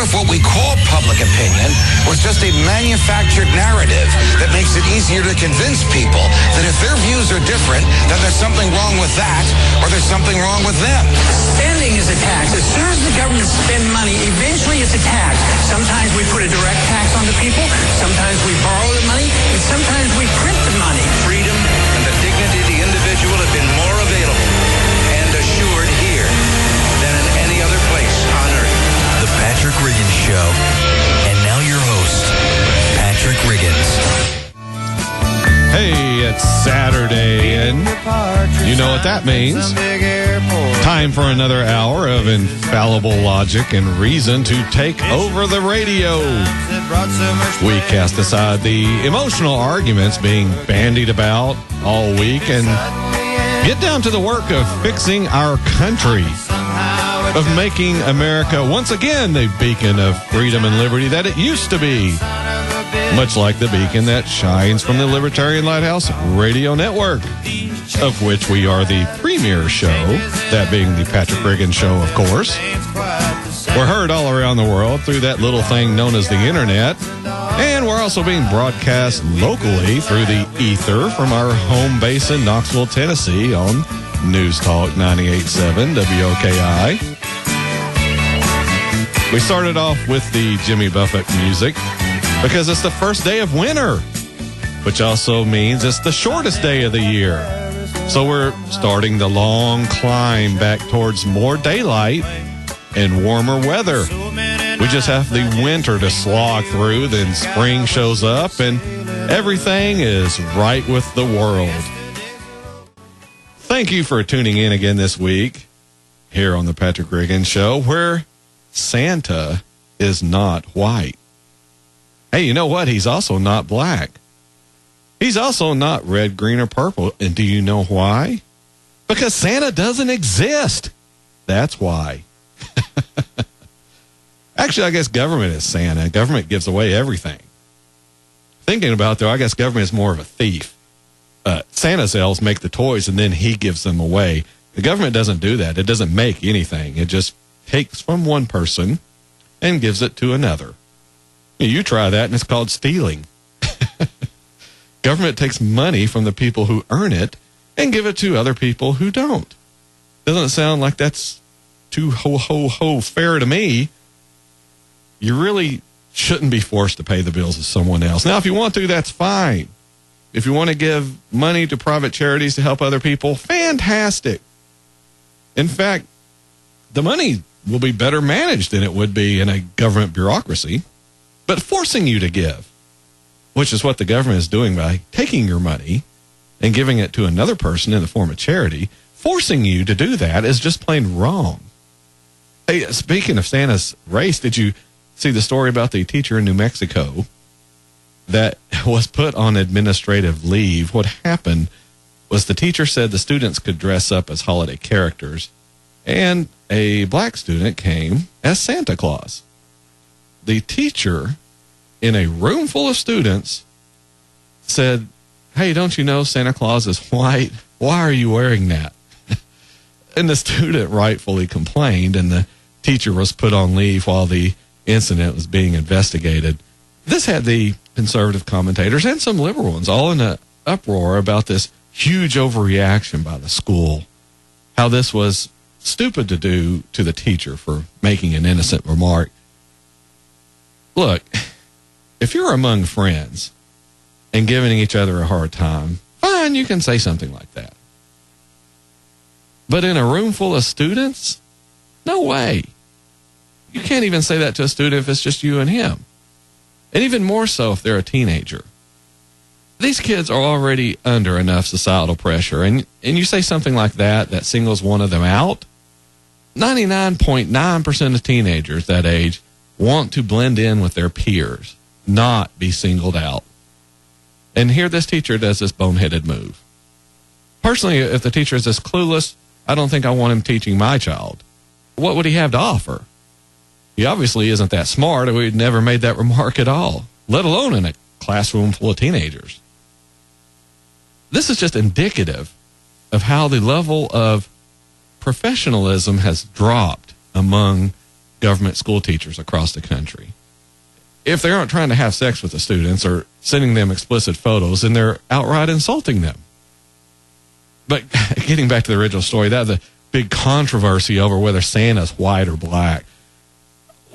if what we call public opinion was just a manufactured narrative that makes it easier to convince people that if their views are different, then there's something wrong with that, or there's something wrong with them. Spending is a tax. As soon as the government spends money, eventually it's a tax. Sometimes we put a direct tax on the people, sometimes we borrow the money, and sometimes we print the money. Freedom and the dignity of the individual have been more available and assured here than in any other place on earth. The Patrick Riggins Show. And now your host, Patrick Riggins. Hey, it's Saturday, and you know what that means. Time for another hour of infallible logic and reason to take over the radio. We cast aside the emotional arguments being bandied about all week and get down to the work of fixing our country, of making America once again the beacon of freedom and liberty that it used to be. Much like the beacon that shines from the Libertarian Lighthouse Radio Network, of which we are the premier show, that being the Patrick Riggins Show, of course. We're heard all around the world through that little thing known as the internet, and we're also being broadcast locally through the ether from our home base in Knoxville, Tennessee on News Talk 98.7 WOKI. We started off with the Jimmy Buffett music because it's the first day of winter, which also means it's the shortest day of the year. So we're starting the long climb back towards more daylight and warmer weather. We just have the winter to slog through, then spring shows up and everything is right with the world. Thank you for tuning in again this week here on the Patrick Riggins Show, where Santa is not white. Hey, you know what? He's also not black. He's also not red, green, or purple. And do you know why? Because Santa doesn't exist. That's why. Actually, I guess government is Santa. Government gives away everything. Thinking about it, though, I guess government is more of a thief. Santa's elves make the toys and then he gives them away. The government doesn't do that. It doesn't make anything. It just takes from one person and gives it to another. You try that and it's called stealing. Government takes money from the people who earn it and give it to other people who don't. Doesn't sound like that's too ho fair to me. You really shouldn't be forced to pay the bills of someone else. Now, if you want to, that's fine. If you want to give money to private charities to help other people, fantastic. In fact, the money will be better managed than it would be in a government bureaucracy. But forcing you to give, which is what the government is doing by taking your money and giving it to another person in the form of charity, forcing you to do that is just plain wrong. Hey, speaking of Santa's race, did you see the story about the teacher in New Mexico that was put on administrative leave? What happened was the teacher said the students could dress up as holiday characters, and a black student came as Santa Claus. The teacher, in a room full of students, said, "Hey, don't you know Santa Claus is white? Why are you wearing that?" And the student rightfully complained, and the teacher was put on leave while the incident was being investigated. This had the conservative commentators and some liberal ones all in an uproar about this huge overreaction by the school, how this was stupid to do to the teacher for making an innocent remark. Look, if you're among friends and giving each other a hard time, fine, you can say something like that. But in a room full of students, no way. You can't even say that to a student if it's just you and him. And even more so if they're a teenager. These kids are already under enough societal pressure, and you say something like that that singles one of them out. 99.9% of teenagers that age want to blend in with their peers, not be singled out. And here this teacher does this boneheaded move. Personally, if the teacher is this clueless, I don't think I want him teaching my child. What would he have to offer? He obviously isn't that smart, or we'd never made that remark at all, let alone in a classroom full of teenagers. This is just indicative of how the level of professionalism has dropped among government school teachers across the country. If they aren't trying to have sex with the students or sending them explicit photos, then they're outright insulting them. But getting back to the original story, that the big controversy over whether Santa's white or black.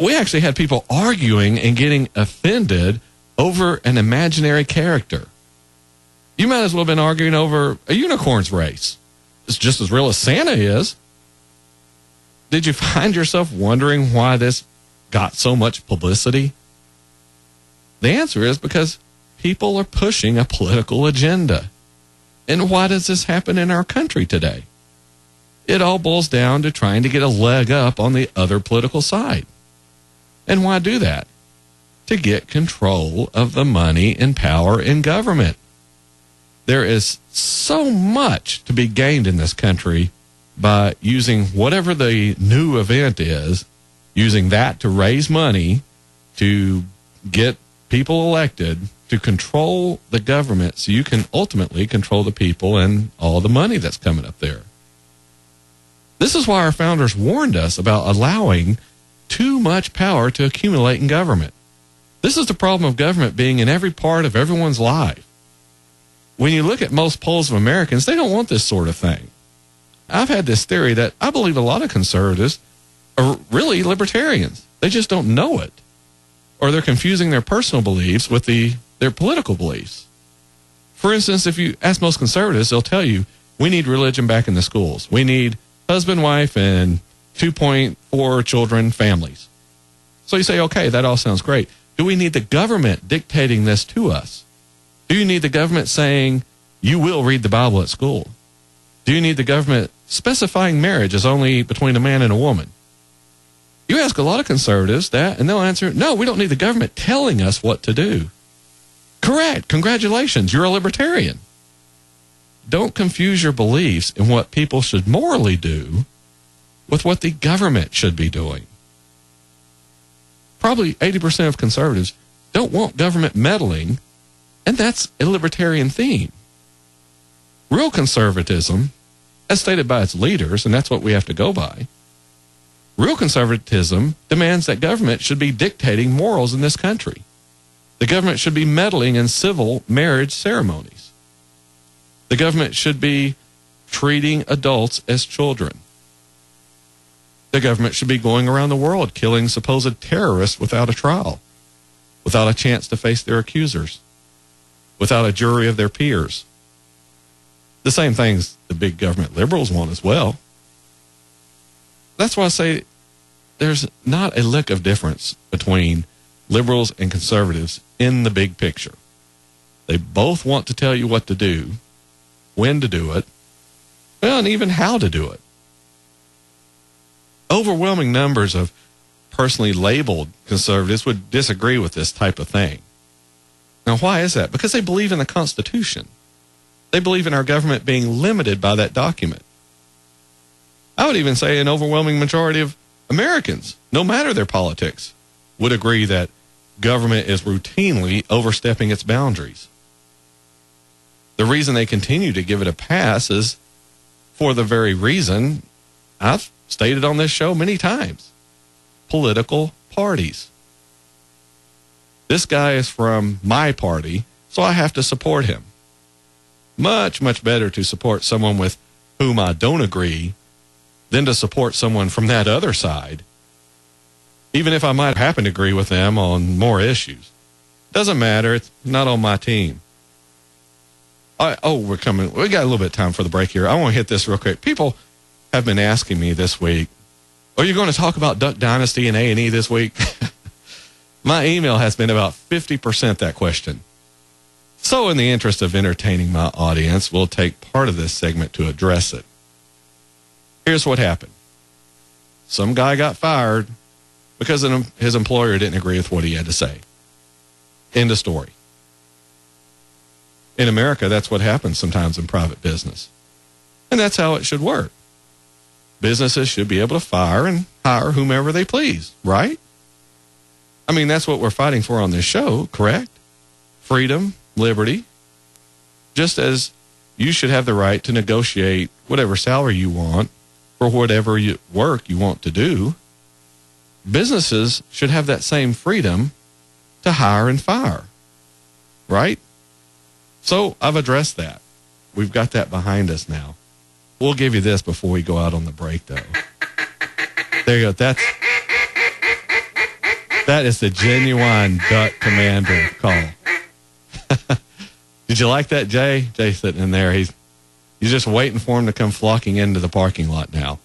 We actually had people arguing and getting offended over an imaginary character. You might as well have been arguing over a unicorn's race. It's just as real as Santa is. Did you find yourself wondering why this got so much publicity? The answer is because people are pushing a political agenda. And why does this happen in our country today? It all boils down to trying to get a leg up on the other political side. And why do that? To get control of the money and power in government. There is so much to be gained in this country by using whatever the new event is, using that to raise money, to get people elected, to control the government so you can ultimately control the people and all the money that's coming up there. This is why our founders warned us about allowing too much power to accumulate in government. This is the problem of government being in every part of everyone's life. When you look at most polls of Americans, they don't want this sort of thing. I've had this theory that I believe a lot of conservatives are really libertarians. They just don't know it. Or they're confusing their personal beliefs with their political beliefs. For instance, if you ask most conservatives, they'll tell you, we need religion back in the schools. We need husband, wife, and 2.4 children families. So you say, okay, that all sounds great. Do we need the government dictating this to us? Do you need the government saying, you will read the Bible at school? Do you need the government specifying marriage as only between a man and a woman? You ask a lot of conservatives that, and they'll answer, no, we don't need the government telling us what to do. Correct. Congratulations. You're a libertarian. Don't confuse your beliefs in what people should morally do with what the government should be doing. Probably 80% of conservatives don't want government meddling, and that's a libertarian theme. Real conservatism, as stated by its leaders, and that's what we have to go by, real conservatism demands that government should be dictating morals in this country. The government should be meddling in civil marriage ceremonies. The government should be treating adults as children. The government should be going around the world killing supposed terrorists without a trial, without a chance to face their accusers, without a jury of their peers. The same things the big government liberals want as well. That's why I say there's not a lick of difference between liberals and conservatives in the big picture. They both want to tell you what to do, when to do it, well, and even how to do it. Overwhelming numbers of personally labeled conservatives would disagree with this type of thing. Now, why is that? Because they believe in the Constitution. They believe in our government being limited by that document. I would even say an overwhelming majority of Americans, no matter their politics, would agree that government is routinely overstepping its boundaries. The reason they continue to give it a pass is for the very reason I've stated on this show many times: political parties. This guy is from my party, so I have to support him. Much, much better to support someone with whom I don't agree than to support someone from that other side, even if I might happen to agree with them on more issues. Doesn't matter. It's not on my team. We're coming. We got a little bit of time for the break here. I want to hit this real quick. People have been asking me this week, are you going to talk about Duck Dynasty and A&E this week? My email has been about 50% that question. So in the interest of entertaining my audience, we'll take part of this segment to address it. Here's what happened. Some guy got fired because his employer didn't agree with what he had to say. End of story. In America, that's what happens sometimes in private business. And that's how it should work. Businesses should be able to fire and hire whomever they please, right? I mean, that's what we're fighting for on this show, correct? Freedom, liberty. Just as you should have the right to negotiate whatever salary you want for whatever work you want to do. businesses should have that same freedom to hire and fire, right? So I've addressed that. We've got that behind us now. We'll give you this before we go out on the break, though. There you go. That is the genuine duck commander call. Did you like that, Jay? Jay's sitting in there. He's just waiting for him to come flocking into the parking lot now.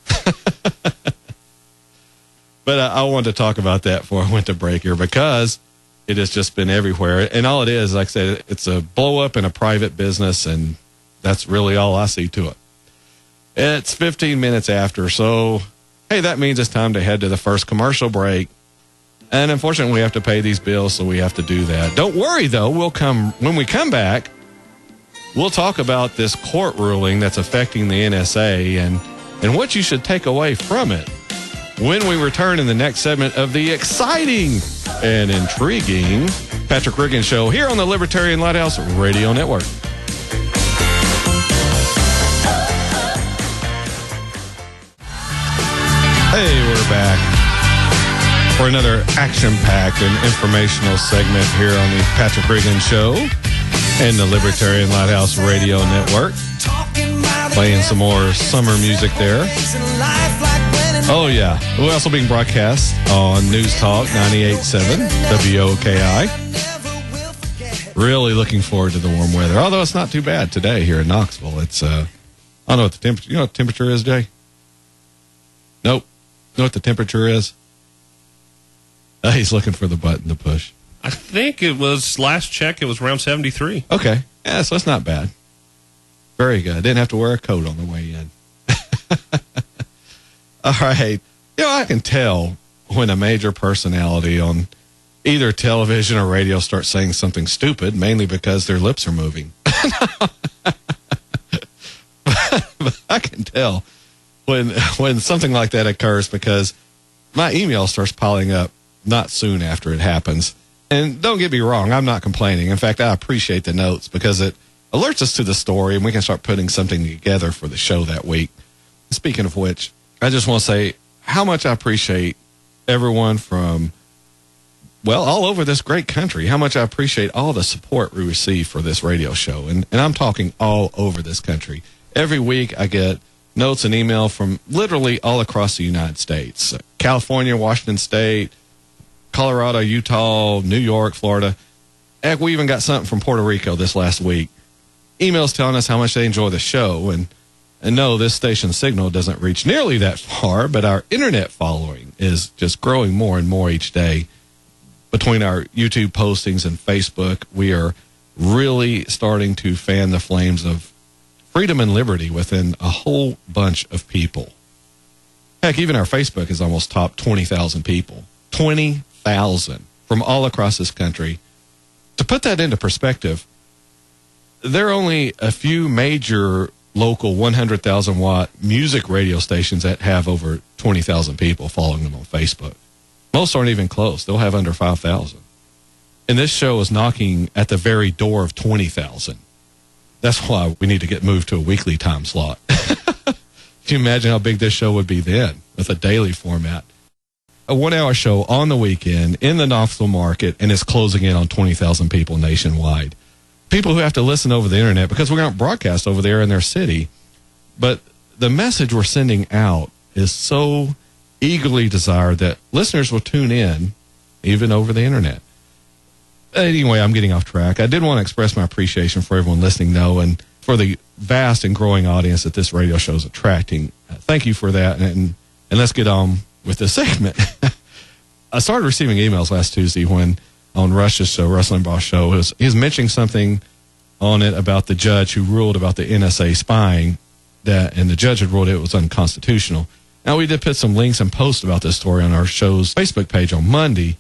But I wanted to talk about that before I went to break here because it has just been everywhere. And all it is, like I said, it's a blow up in a private business, and that's really all I see to it. It's 15 minutes after, so hey, that means it's time to head to the first commercial break. And unfortunately, we have to pay these bills, so we have to do that. Don't worry, though. When we come back, we'll talk about this court ruling that's affecting the NSA and what you should take away from it when we return in the next segment of the exciting and intriguing Patrick Riggins Show here on the Libertarian Lighthouse Radio Network. Hey, we're back for another action-packed and informational segment here on the Patrick Riggins Show and the Libertarian Lighthouse Radio Network. Playing some more summer music there. Oh, yeah. We're also being broadcast on News Talk 98.7 WOKI. Really looking forward to the warm weather, although it's not too bad today here in Knoxville. It's, I don't know what the temperature, you know what the temperature is, Jay? Nope. Know what the temperature is? He's looking for the button to push. I think it was, last check, it was around 73. Okay. Yeah, so it's not bad. Very good. Didn't have to wear a coat on the way in. All right. You know, I can tell when a major personality on either television or radio starts saying something stupid, mainly because their lips are moving. But I can tell when something like that occurs because my email starts piling up not soon after it happens. And don't get me wrong, I'm not complaining. In fact, I appreciate the notes because it alerts us to the story and we can start putting something together for the show that week. Speaking of which, I just want to say how much I appreciate everyone from, well, all over this great country, how much I appreciate all the support we receive for this radio show. And I'm talking all over this country. Every week I get notes and email from literally all across the United States. California, Washington State, Colorado, Utah, New York, Florida. Heck, we even got something from Puerto Rico this last week. Emails telling us how much they enjoy the show. And no, this station signal doesn't reach nearly that far, but our internet following is just growing more and more each day. Between our YouTube postings and Facebook, we are really starting to fan the flames of freedom and liberty within a whole bunch of people. Heck, even our Facebook is almost topped 20,000 people. 20,000 from all across this country. To put that into perspective, there are only a few major local 100,000 watt music radio stations that have over 20,000 people following them on Facebook. Most aren't even close. They'll have under 5,000. And this show is knocking at the very door of 20,000. That's why we need to get moved to a weekly time slot. Can you imagine how big this show would be then with a daily format? A 1 hour show on the weekend in the Knoxville market, and it's closing in on 20,000 people nationwide. People who have to listen over the internet because we're not broadcast over there in their city. But the message we're sending out is so eagerly desired that listeners will tune in even over the internet. Anyway, I'm getting off track. I did want to express my appreciation for everyone listening, though, and for the vast and growing audience that this radio show is attracting. Thank you for that, and let's get on with this segment. I started receiving emails last Tuesday when on Rush's show, Rush Limbaugh's show, he was mentioning something on it about the judge who ruled about the NSA spying, and the judge had ruled it was unconstitutional. Now, we did put some links and posts about this story on our show's Facebook page on Monday,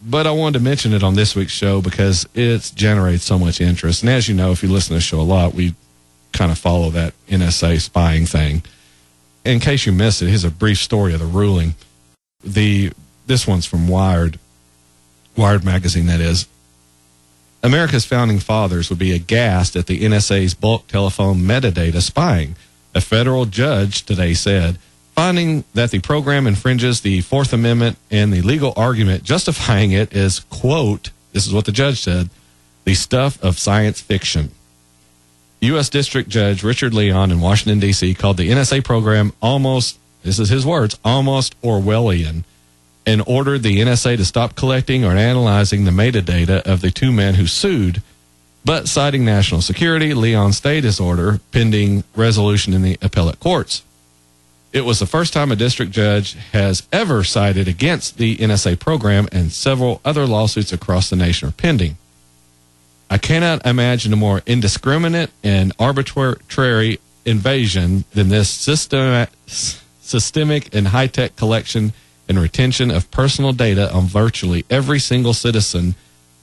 but I wanted to mention it on this week's show because it generates so much interest. And as you know, if you listen to the show a lot, we kind of follow that NSA spying thing. In case you missed it, here's a brief story of the ruling. This one's from Wired magazine, that is. America's founding fathers would be aghast at the NSA's bulk telephone metadata spying. A federal judge today said finding that the program infringes the Fourth Amendment, and the legal argument justifying it is, quote, this is what the judge said, the stuff of science fiction. U.S. District Judge Richard Leon in Washington, D.C. called the NSA program almost, this is his words, almost Orwellian, and ordered the NSA to stop collecting or analyzing the metadata of the two men who sued. But citing national security, Leon stayed his order pending resolution in the appellate courts. It was the first time a district judge has ever sided against the NSA program, and several other lawsuits across the nation are pending. I cannot imagine a more indiscriminate and arbitrary invasion than this systemic and high-tech collection and retention of personal data on virtually every single citizen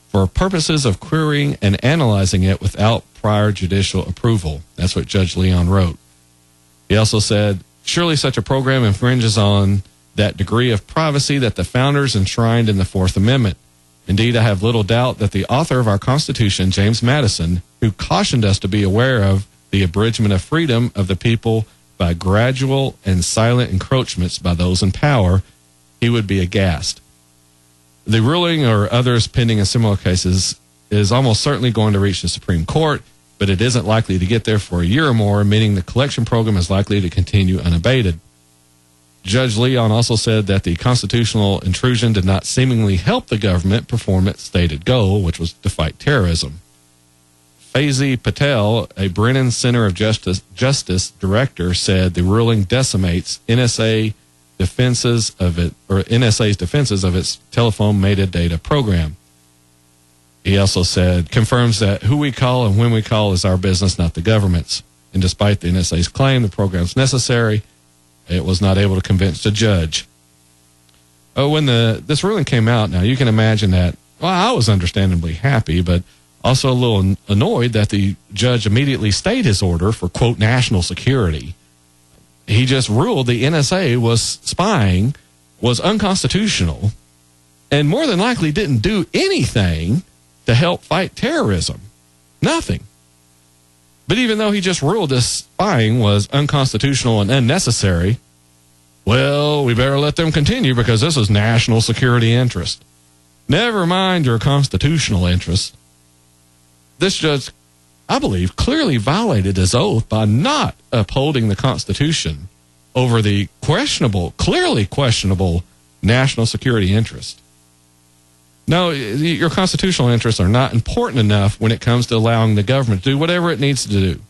for purposes of querying and analyzing it without prior judicial approval. That's what Judge Leon wrote. He also said, surely such a program infringes on that degree of privacy that the founders enshrined in the Fourth Amendment. Indeed, I have little doubt that the author of our Constitution, James Madison, who cautioned us to be aware of the abridgment of freedom of the people by gradual and silent encroachments by those in power, he would be aghast. The ruling, or others pending in similar cases, is almost certainly going to reach the Supreme Court, but it isn't likely to get there for a year or more, meaning the collection program is likely to continue unabated. Judge Leon also said that the constitutional intrusion did not seemingly help the government perform its stated goal, which was to fight terrorism. Faizi Patel, a Brennan Center of Justice director, said the ruling decimates NSA's defenses of its telephone metadata program. He also said, confirms that who we call and when we call is our business, not the government's. And despite the NSA's claim the program's necessary, it was not able to convince the judge. When this ruling came out, now you can imagine that, well, I was understandably happy, but also a little annoyed that the judge immediately stayed his order for, quote, national security. He just ruled the NSA was spying, was unconstitutional, and more than likely didn't do anything to help fight terrorism. Nothing. But even though he just ruled this spying was unconstitutional and unnecessary, well, we better let them continue because this is national security interest. Never mind your constitutional interest. This judge, I believe, clearly violated his oath by not upholding the Constitution over the clearly questionable national security interest. No, your constitutional interests are not important enough when it comes to allowing the government to do whatever it needs to do.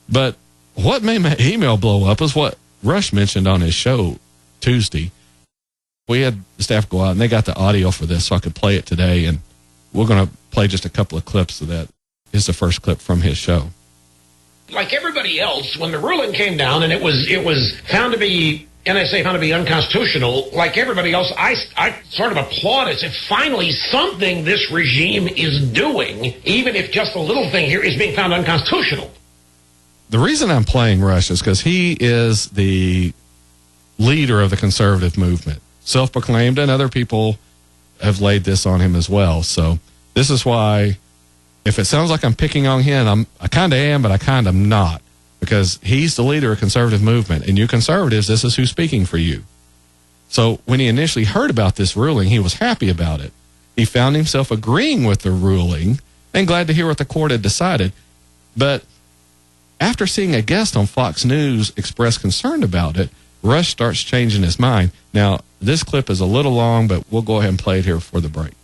But what made my email blow up is what Rush mentioned on his show Tuesday. We had the staff go out and they got the audio for this so I could play it today, and we're going to play just a couple of clips of that. Here's the first clip from his show. Like everybody else, when the ruling came down and it was found to be, NSA found to be unconstitutional, like everybody else, I sort of applaud it. Finally, something this regime is doing, even if just a little thing here is being found unconstitutional. The reason I'm playing Rush is because he is the leader of the conservative movement, self-proclaimed, and other people have laid this on him as well. So this is why, if it sounds like I'm picking on him, I kind of am, but I kind of not. Because he's the leader of conservative movement, and you conservatives, this is who's speaking for you. So when he initially heard about this ruling, he was happy about it. He found himself agreeing with the ruling and glad to hear what the court had decided. But after seeing a guest on Fox News express concern about it, Rush starts changing his mind. Now, this clip is a little long, but we'll go ahead and play it here for the break.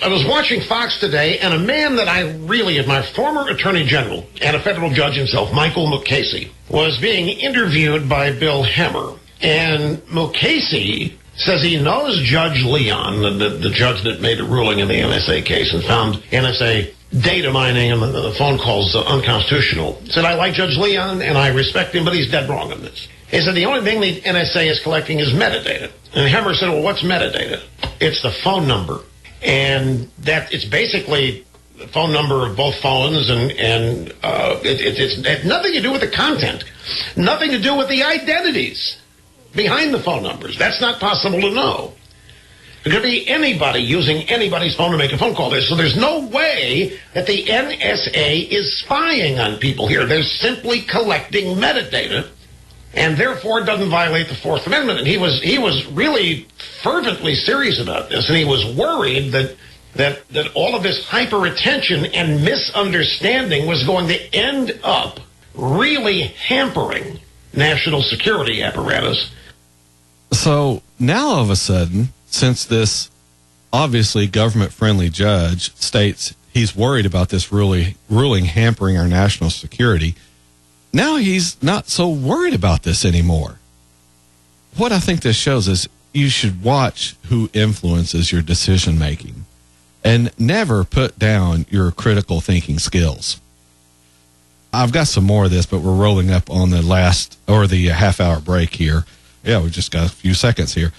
I was watching Fox today, and a man that I really admire, former Attorney General and a federal judge himself, Michael Mukasey, was being interviewed by Bill Hemmer. And Mukasey says he knows Judge Leon, the judge that made a ruling in the NSA case and found NSA data mining and the phone calls unconstitutional. Said, I like Judge Leon, and I respect him, but he's dead wrong on this. He said, the only thing the NSA is collecting is metadata. And Hemmer said, well, what's metadata? It's the phone number. And that it's basically the phone number of both phones, and it's had nothing to do with the content, nothing to do with the identities behind the phone numbers. That's not possible to know. There could be anybody using anybody's phone to make a phone call. So there's no way that the NSA is spying on people here. They're simply collecting metadata and therefore doesn't violate the Fourth Amendment. And he was really fervently serious about this, and he was worried that all of this hyper-attention and misunderstanding was going to end up really hampering national security apparatus. So now all of a sudden, since this obviously government-friendly judge states he's worried about this ruling hampering our national security, now he's not so worried about this anymore. What I think this shows is you should watch who influences your decision-making and never put down your critical thinking skills. I've got some more of this, but we're rolling up on the half-hour break here. Yeah, we've just got a few seconds here.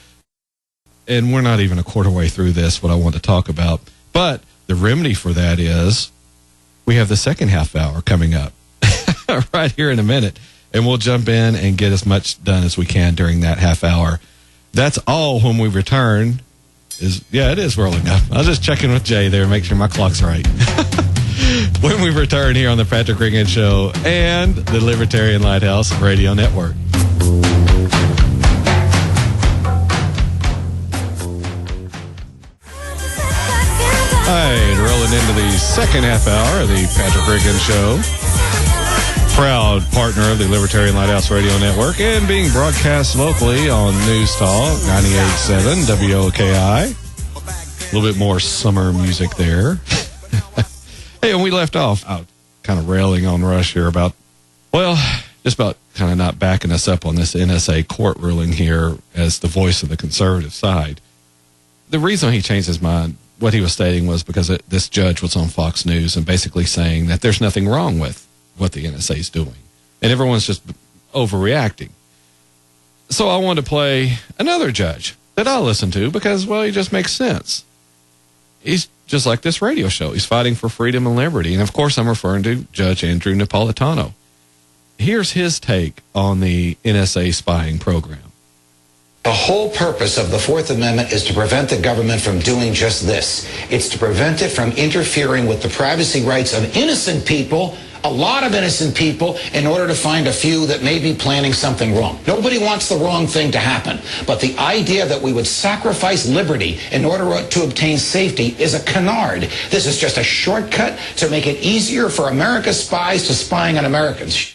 And we're not even a quarter way through this, what I want to talk about. But the remedy for that is we have the second half hour coming up right here in a minute. And we'll jump in and get as much done as we can during that half hour. That's all when we return. It is rolling up. I was just checking with Jay there, make sure my clock's right. When we return here on the Patrick Riggins Show and the Libertarian Lighthouse Radio Network. All right, rolling into the second half hour of the Patrick Riggins Show. Proud partner of the Libertarian Lighthouse Radio Network and being broadcast locally on News Talk 98.7 WOKI. A little bit more summer music there. Hey, when we left off, I was kind of railing on Rush here about kind of not backing us up on this NSA court ruling here as the voice of the conservative side. The reason he changed his mind, what he was stating was because this judge was on Fox News and basically saying that there's nothing wrong with what the NSA is doing. And everyone's just overreacting. So I wanted to play another judge that I listen to because, well, he just makes sense. He's just like this radio show. He's fighting for freedom and liberty. And, of course, I'm referring to Judge Andrew Napolitano. Here's his take on the NSA spying program. The whole purpose of the Fourth Amendment is to prevent the government from doing just this. It's to prevent it from interfering with the privacy rights of innocent people, a lot of innocent people, in order to find a few that may be planning something wrong. Nobody wants the wrong thing to happen. But the idea that we would sacrifice liberty in order to obtain safety is a canard. This is just a shortcut to make it easier for America's spies to spying on Americans.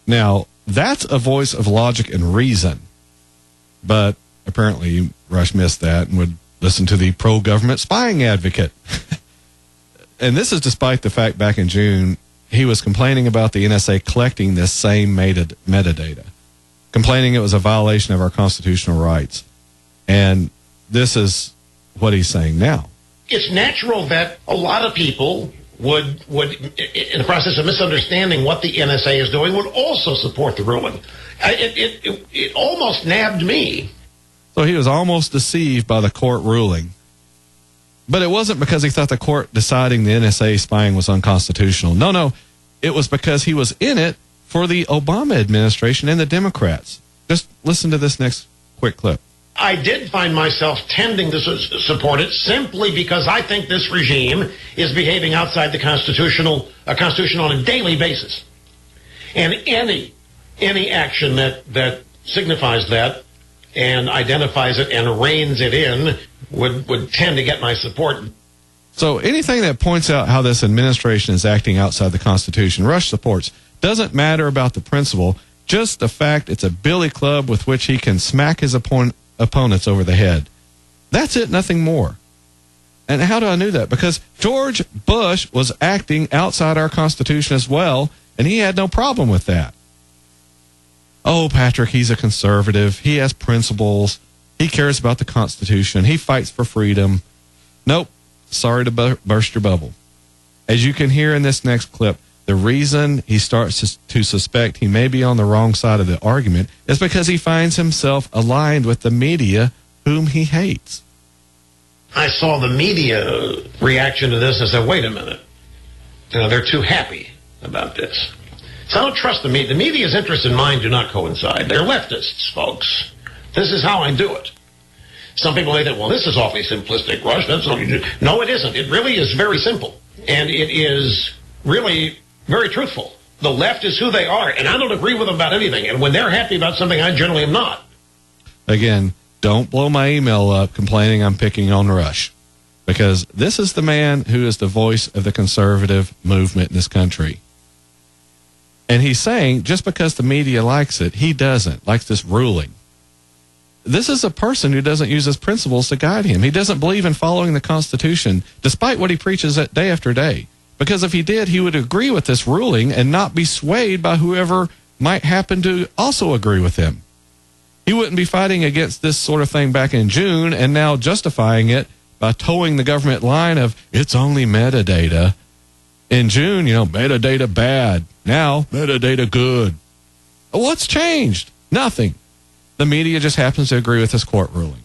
Now, that's a voice of logic and reason. But apparently Rush missed that and would listen to the pro-government spying advocate. And this is despite the fact back in June, he was complaining about the NSA collecting this same metadata, complaining it was a violation of our constitutional rights. And this is what he's saying now. It's natural that a lot of people would, in the process of misunderstanding what the NSA is doing, would also support the ruling. It almost nabbed me. So he was almost deceived by the court ruling. But it wasn't because he thought the court deciding the NSA spying was unconstitutional. No. It was because he was in it for the Obama administration and the Democrats. Just listen to this next quick clip. I did find myself tending to support it simply because I think this regime is behaving outside the constitution on a daily basis. And any action that signifies that and identifies it and reins it in would tend to get my support. So anything that points out how this administration is acting outside the Constitution, Rush supports. Doesn't matter about the principle, just the fact it's a billy club with which he can smack his opponents over the head. That's it, nothing more. And how do I know that? Because George Bush was acting outside our Constitution as well, and he had no problem with that. Oh, Patrick, he's a conservative. He has principles. He cares about the Constitution. He fights for freedom. Nope. Sorry to burst your bubble. As you can hear in this next clip, the reason he starts to suspect he may be on the wrong side of the argument is because he finds himself aligned with the media whom he hates. I saw the media reaction to this and said, wait a minute. They're too happy about this. So I don't trust the media. The media's interests and mine do not coincide. They're leftists, folks. This is how I do it. Some people may think, well, this is awfully simplistic, Rush. That's what you do. No, it isn't. It really is very simple. And it is really very truthful. The left is who they are, and I don't agree with them about anything. And when they're happy about something, I generally am not. Again, don't blow my email up complaining I'm picking on Rush, because this is the man who is the voice of the conservative movement in this country. And he's saying just because the media likes it, he doesn't, likes this ruling. This is a person who doesn't use his principles to guide him. He doesn't believe in following the Constitution, despite what he preaches day after day. Because if he did, he would agree with this ruling and not be swayed by whoever might happen to also agree with him. He wouldn't be fighting against this sort of thing back in June and now justifying it by towing the government line of, it's only metadata. In June, metadata bad. Now, metadata good. What's changed? Nothing. The media just happens to agree with this court ruling.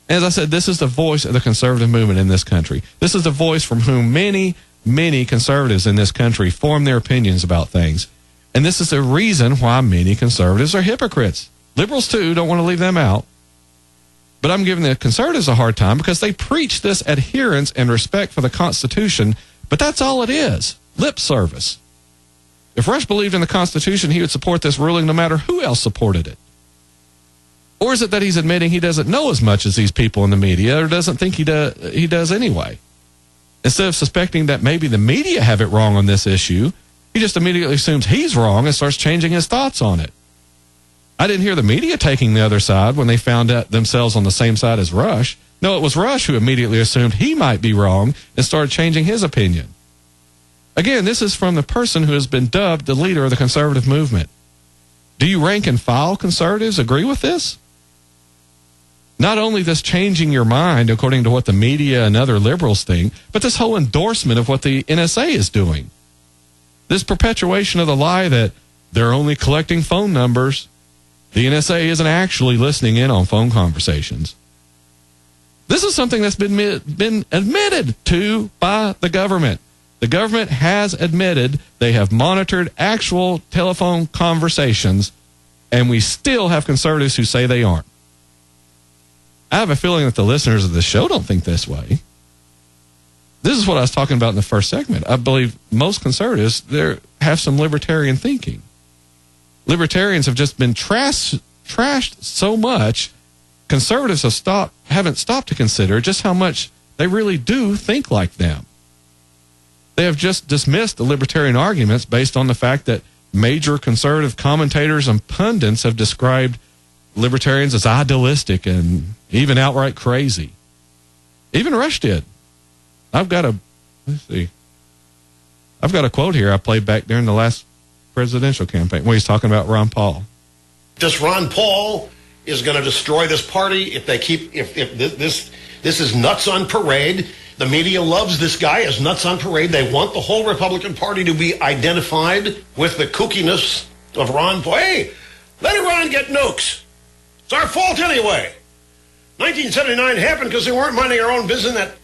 As I said, this is the voice of the conservative movement in this country. This is the voice from whom many conservatives in this country form their opinions about things. And this is the reason why many conservatives are hypocrites. Liberals, too, don't want to leave them out. But I'm giving the conservatives a hard time because they preach this adherence and respect for the Constitution, but that's all it is, lip service. If Rush believed in the Constitution, he would support this ruling no matter who else supported it. Or is it that he's admitting he doesn't know as much as these people in the media, or doesn't think he does anyway? Instead of suspecting that maybe the media have it wrong on this issue, he just immediately assumes he's wrong and starts changing his thoughts on it. I didn't hear the media taking the other side when they found out themselves on the same side as Rush. No, it was Rush who immediately assumed he might be wrong and started changing his opinion. Again, this is from the person who has been dubbed the leader of the conservative movement. Do you rank and file conservatives agree with this? Not only this changing your mind according to what the media and other liberals think, but this whole endorsement of what the NSA is doing. This perpetuation of the lie that they're only collecting phone numbers. The NSA isn't actually listening in on phone conversations. This is something that's been admitted to by the government. The government has admitted they have monitored actual telephone conversations, and we still have conservatives who say they aren't. I have a feeling that the listeners of the show don't think this way. This is what I was talking about in the first segment. I believe most conservatives have some libertarian thinking. Libertarians have just been trashed so much, conservatives haven't stopped to consider just how much they really do think like them. They have just dismissed the libertarian arguments based on the fact that major conservative commentators and pundits have described libertarians as idealistic and even outright crazy. Even Rush did. I've got a quote here I played back during the last presidential campaign when he's talking about Ron Paul. Just Ron Paul is going to destroy this party if this is nuts on parade. The media loves this guy as nuts on parade. They want the whole Republican Party to be identified with the kookiness of Ron Paul. Hey, let Iran get nukes. It's our fault anyway. 1979 happened because they weren't minding our own business. That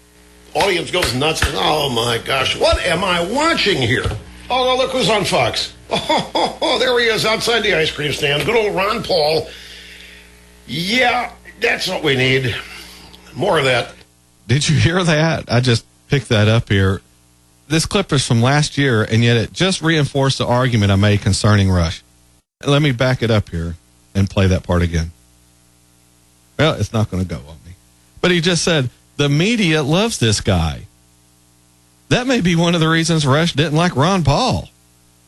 audience goes nuts. Oh, my gosh. What am I watching here? Oh, look who's on Fox. Oh, there he is outside the ice cream stand. Good old Ron Paul. Yeah, that's what we need. More of that. Did you hear that? I just picked that up here. This clip is from last year, and yet it just reinforced the argument I made concerning Rush. Let me back it up here and play that part again. Well, it's not going to go on me. But he just said, the media loves this guy. That may be one of the reasons Rush didn't like Ron Paul.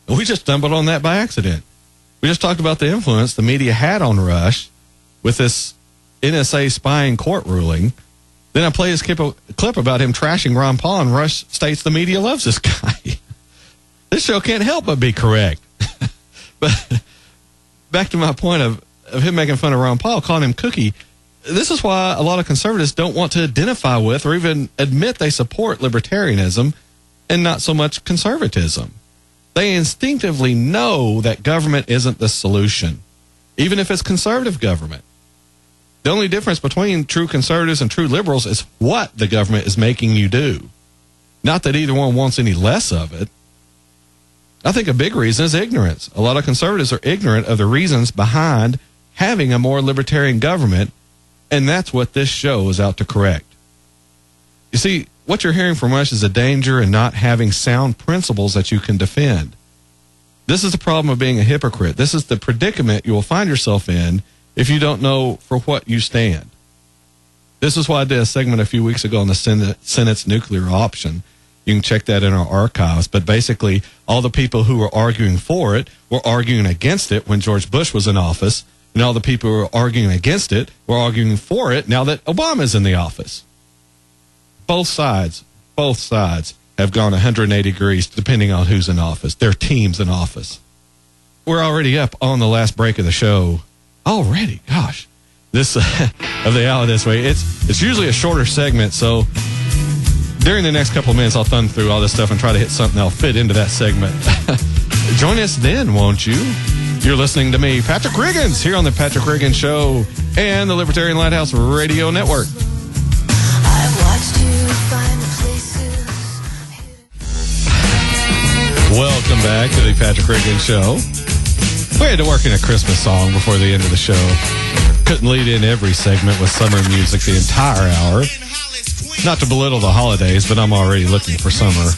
We just stumbled on that by accident. We just talked about the influence the media had on Rush with this NSA spying court ruling. Then I play his clip about him trashing Ron Paul, and Rush states the media loves this guy. This show can't help but be correct. But back to my point of him making fun of Ron Paul, calling him cookie. This is why a lot of conservatives don't want to identify with or even admit they support libertarianism and not so much conservatism. They instinctively know that government isn't the solution, even if it's conservative government. The only difference between true conservatives and true liberals is what the government is making you do. Not that either one wants any less of it. I think a big reason is ignorance. A lot of conservatives are ignorant of the reasons behind having a more libertarian government, and that's what this show is out to correct. You see, what you're hearing from us is a danger in not having sound principles that you can defend. This is the problem of being a hypocrite. This is the predicament you will find yourself in if you don't know for what you stand. This is why I did a segment a few weeks ago on the Senate's nuclear option. You can check that in our archives. But basically, all the people who were arguing for it were arguing against it when George Bush was in office. And all the people who were arguing against it were arguing for it now that Obama's in the office. Both sides have gone 180 degrees depending on who's in office. Their team's in office. We're already up on the last break of the show. Already, gosh. This of the hour this way. It's usually a shorter segment, so during the next couple of minutes, I'll thumb through all this stuff and try to hit something that'll fit into that segment. Join us then, won't you? You're listening to me, Patrick Riggins, here on the Patrick Riggins Show and the Libertarian Lighthouse Radio Network. I've watched you find places. Welcome back to the Patrick Riggins Show. We had to work in a Christmas song before the end of the show. Couldn't lead in every segment with summer music the entire hour. Not to belittle the holidays, but I'm already looking for summer.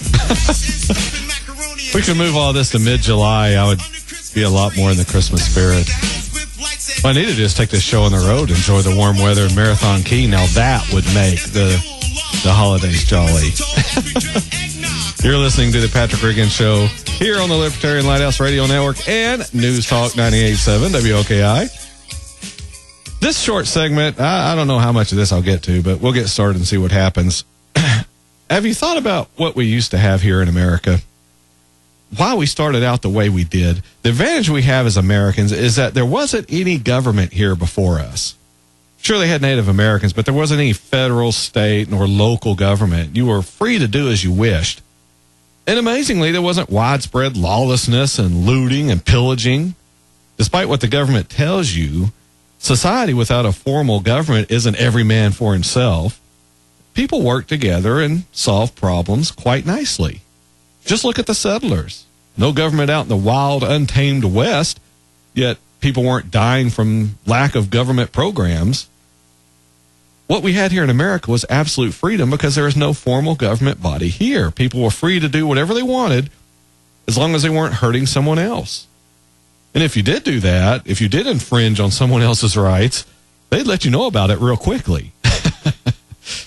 We could move all this to mid-July. I would be a lot more in the Christmas spirit. Well, I need to just take this show on the road, enjoy the warm weather in Marathon Key. Now that would make the holidays jolly. You're listening to the Patrick Riggins Show here on the Libertarian Lighthouse Radio Network and News Talk 98.7 WOKI. This short segment, I don't know how much of this I'll get to, but we'll get started and see what happens. Have you thought about what we used to have here in America? Why we started out the way we did? The advantage we have as Americans is that there wasn't any government here before us. Sure, they had Native Americans, but there wasn't any federal, state, nor local government. You were free to do as you wished. And amazingly, there wasn't widespread lawlessness and looting and pillaging. Despite what the government tells you, society without a formal government isn't every man for himself. People work together and solve problems quite nicely. Just look at the settlers. No government out in the wild, untamed West, yet people weren't dying from lack of government programs. What we had here in America was absolute freedom because there was no formal government body here. People were free to do whatever they wanted as long as they weren't hurting someone else. And if you did do that, if you did infringe on someone else's rights, they'd let you know about it real quickly.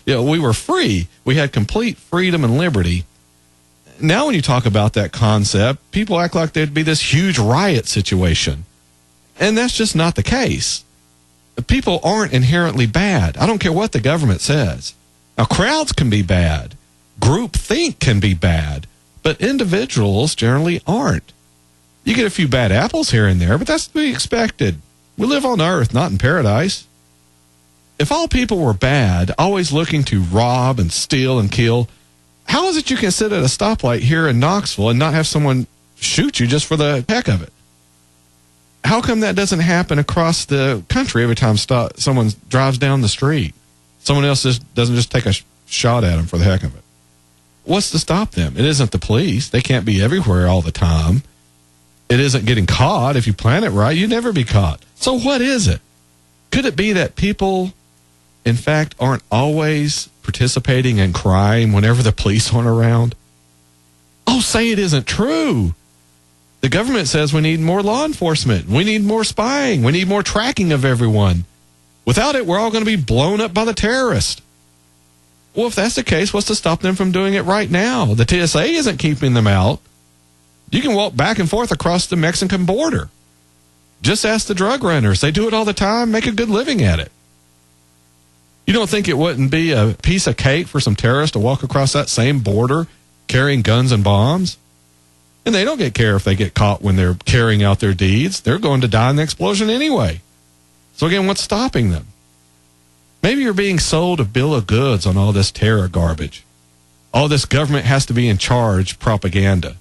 We were free. We had complete freedom and liberty. Now when you talk about that concept, people act like there'd be this huge riot situation. And that's just not the case. People aren't inherently bad. I don't care what the government says. Now, crowds can be bad. Groupthink can be bad. But individuals generally aren't. You get a few bad apples here and there, but that's to be expected. We live on Earth, not in paradise. If all people were bad, always looking to rob and steal and kill, how is it you can sit at a stoplight here in Knoxville and not have someone shoot you just for the heck of it? How come that doesn't happen across the country every time someone drives down the street? Someone else doesn't just take a shot at them for the heck of it. What's to stop them? It isn't the police. They can't be everywhere all the time. It isn't getting caught. If you plan it right, you'd never be caught. So what is it? Could it be that people, in fact, aren't always participating in crime whenever the police aren't around? Oh, say it isn't true. The government says we need more law enforcement. We need more spying. We need more tracking of everyone. Without it, we're all going to be blown up by the terrorists. Well, if that's the case, what's to stop them from doing it right now? The TSA isn't keeping them out. You can walk back and forth across the Mexican border. Just ask the drug runners. They do it all the time, make a good living at it. You don't think it wouldn't be a piece of cake for some terrorists to walk across that same border carrying guns and bombs? And they don't care if they get caught when they're carrying out their deeds. They're going to die in the explosion anyway. So again, what's stopping them? Maybe you're being sold a bill of goods on all this terror garbage. All this government has to be in charge propaganda.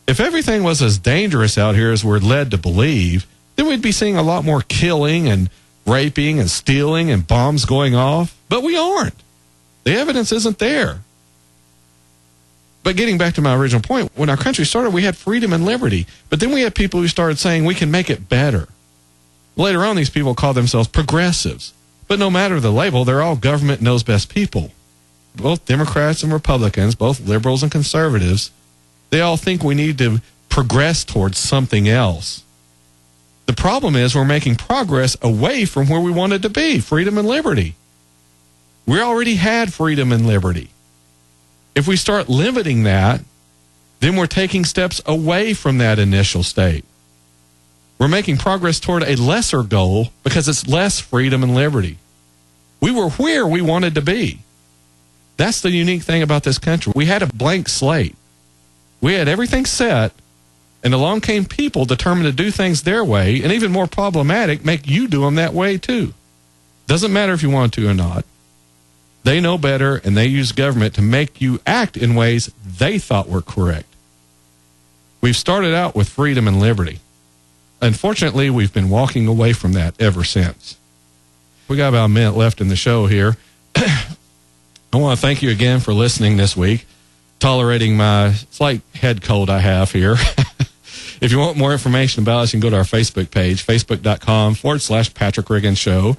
If everything was as dangerous out here as we're led to believe, then we'd be seeing a lot more killing and raping and stealing and bombs going off. But we aren't. The evidence isn't there. But getting back to my original point, when our country started, we had freedom and liberty. But then we had people who started saying we can make it better. Later on, these people call themselves progressives. But no matter the label, they're all government knows best people. Both Democrats and Republicans, both liberals and conservatives, they all think we need to progress towards something else. The problem is we're making progress away from where we wanted to be, freedom and liberty. We already had freedom and liberty. If we start limiting that, then we're taking steps away from that initial state. We're making progress toward a lesser goal because it's less freedom and liberty. We were where we wanted to be. That's the unique thing about this country. We had a blank slate. We had everything set, and along came people determined to do things their way, and even more problematic, make you do them that way too. Doesn't matter if you want to or not. They know better, and they use government to make you act in ways they thought were correct. We've started out with freedom and liberty. Unfortunately, we've been walking away from that ever since. We got about a minute left in the show here. I want to thank you again for listening this week, tolerating my slight head cold I have here. If you want more information about us, you can go to our Facebook page, facebook.com/Patrick Riggins Show,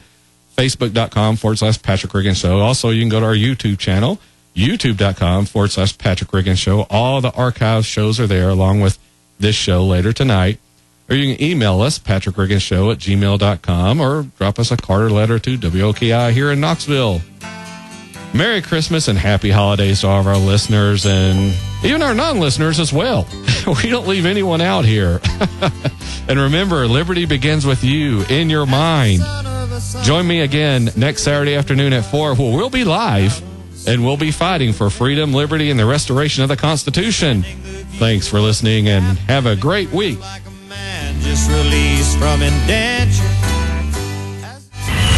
facebook.com/Patrick Riggins Show. Also, you can go to our YouTube channel, youtube.com/Patrick Riggins Show. All the archive shows are there, along with this show later tonight. Or you can email us, patrickriggins@gmail.com, or drop us a card or letter to WOKI here in Knoxville. Merry Christmas and happy holidays to all of our listeners and even our non-listeners as well. We don't leave anyone out here. And remember, liberty begins with you, in your mind. Join me again next Saturday afternoon at 4, where we'll be live and we'll be fighting for freedom, liberty, and the restoration of the Constitution. Thanks for listening and have a great week. Just released from indenture.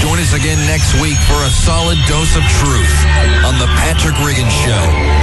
Join us again next week for a solid dose of truth on the Patrick Riggins Show.